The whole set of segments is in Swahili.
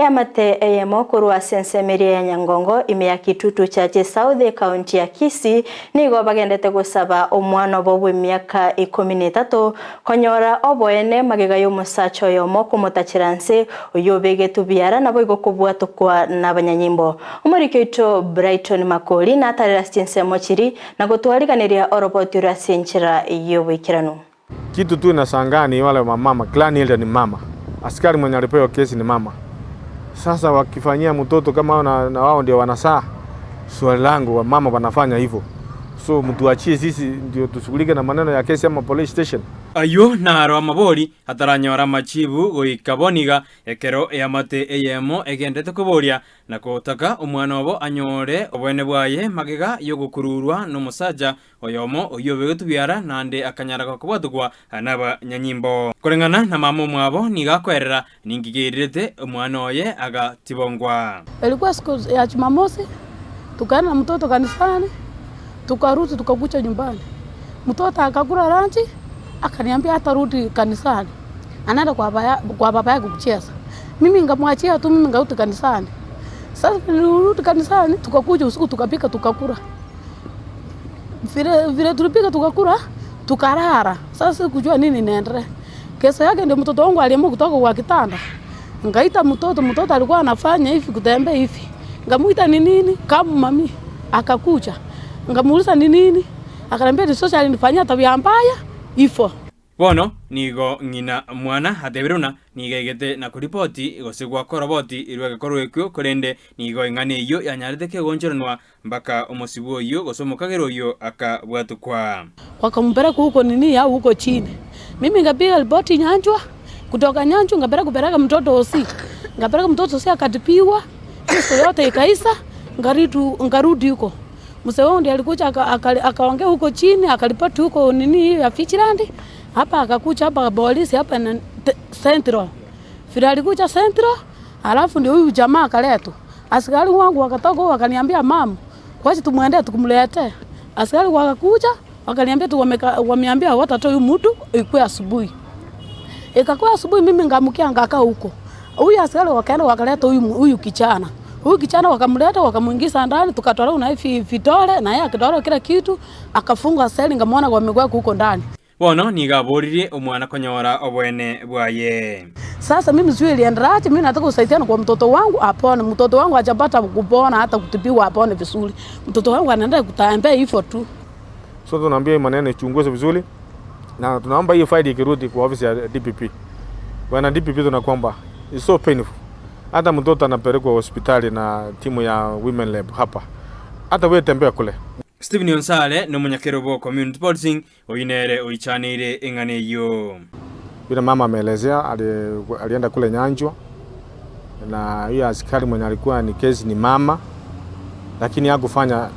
Emate eyemo kurwa sensemeria ya Nyangongo imea kitutu cha South County ya Kisii nigo bagendete gusaba omwana bobwe miaka 13 konyora oboene magega y'omusacho yomo kumutachiranse oyobege tubiara nabo igokubwatukwa n'abanyanyimbo umurikeito Brighton Makoli na tarira sinsemo chiri na gutwariganiria oroboti rasenchira yobwikirano. Kitu tu nashangaa ni wale mama clan ile ni mama. Askari mwenye alipewa kesi ni mama. Sasa wakifanyia mtoto kama na wao ndio wanasaa, swali langu wa mama wanafanya hivyo. So mtuachie sisi ndio tushughulike na maneno ya kesi ama police station. Ayo naro amabori ataranyora machibu goikaboniga ekero Emate eyemo egendete kuboria na kotaka omwana obo anyore obwene bwaye magega yogukururwa n'umusaja oyomo oyobege tubyara nande akanyara kubwatukwa anaba nyanyimbo kurengana na mama mwabo nigakwerera ningigirirete omwana oye agatibongwa. Ilikuwa siku ya Jumamosi tukana na mtoto kanisani tukarudi tukakucha nyumbani. Mtoto akakula lunch akaniambia atarudi kanisani. Anaenda kwa baba yake kucheza. Mimi ngamwachia tu, mimi ngauti kanisani. Sasa nilirudi kanisani tukakuja usiku tukapika tukakula. Vile tulipika tukakula tukarara. Sasa sikujua nini inaendelea. Kesho yake ndio mtoto wangu aliamua kutoka kwa kitanda. Ngaita mtoto alikuwa anafanya hivi kutembea hivi. Ngamuita ni nini? Kama mami akakuja. Ngamuuliza ni nini? Akaniambia ni social nifanyia tabia mbaya ifo. Bono nigo ngina mwana hateberuna nigegete na kuripoti igosegwa koroboti irwege korwekyo korende nigo ingane iyo yanyarete kegoncheranwa mpaka omosibu iyo gosomokagero iyo akabwatukwa. Wakampeleka huko nini ya huko chini. Mimi ngapiga ripoti Nyanjwa, kutoka Nyanjwa ngapeleka mtoto osi. Ngapeleka mtoto osi akatipiwa. Kesho yote ikaisa ngarudi huko. Mzee wangu ndiye alikuja akaongea huko chini akalipoti huko nini ya Fichland. Hapa akakuja hapa polisi hapa na Central. Fira alikuja Central, alafu ndio huyu jamaa akaletwa. Askari wangu wakatoka wakaniambia mama, kwaje tumuendee tukumlete. Askari wakakuja wakaniambia tu wameambia watatoa huyu mtu ikue asubuhi. Ikakuwa asubuhi mimi ngamukia ngakaa huko. Huyu askari wakaenda wakaleta huyu kichana. Huyu kichana wakamleta wakamuingiza ndani tukatoa na hivi vidole na yeye akitoa kila kitu akafunga seli ngamwona kwa miguu huko ndani. Bono nigaboririe omwana konyora obwene bwaye. Sasa mimi sio iliendaje, mimi nataka usaidiane kwa mtoto wangu apone. Mtoto wangu hajapata kupona hata kutibiwa apone vizuri. Mtoto wangu anaenda kutembea hivyo tu. So tunaambia maneno ichunguzwe vizuri na tunaomba hiyo faili ikirudi kwa ofisi ya DPP. Bwana DPP tunakuomba, it's so painful. Hata mtoto anapelekwa hospitali na timu ya Women Lab hapa. Hata wewe tembea kule. Stephen Onsale no munyakerobo community policing oyinere oichanire engane iyo. Bila mama ameelezea alienda kule Nyanjwa na hiyo askari mwenye alikuwa ni kesi ni mama, lakini hakufanya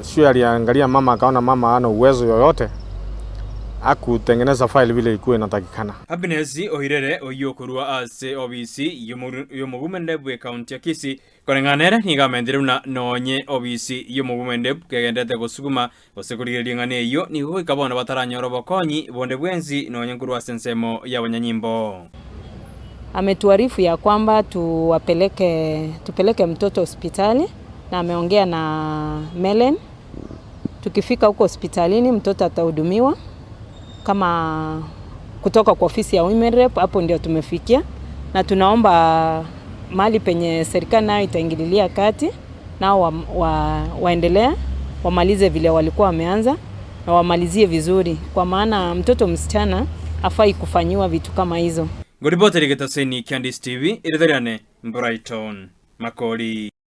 sio, aliangalia mama akaona mama hana uwezo yoyote akutengeneza file vile ilikuwa inatakikana. Happiness ohirere oyokurwa ase OBC yomugumende county ya Kisii korenganere nigamendiruna nonye OBC yomugumende kegendete gusuguma gosekuriria ngane iyo nigo ikabona bataranyoro bokonyi bonde bwenzi nonye kurwa sensemo ya Banyanyimbo. Ametuarifu ya kwamba tupeleke mtoto hospitali na ameongea na Melen. Tukifika huko hospitalini mtoto atahudumiwa kama kutoka kwa ofisi ya Women Rep. Hapo ndio tumefikia na tunaomba mali penye serikali nayo itaingililia kati nao waendelee wamalize vile walikuwa wameanza na wamalizie vizuri, kwa maana mtoto msichana afai kufanywa vitu kama hizo. Ngoriboteri getaseni Candice TV iridhariane Brighton Makoli.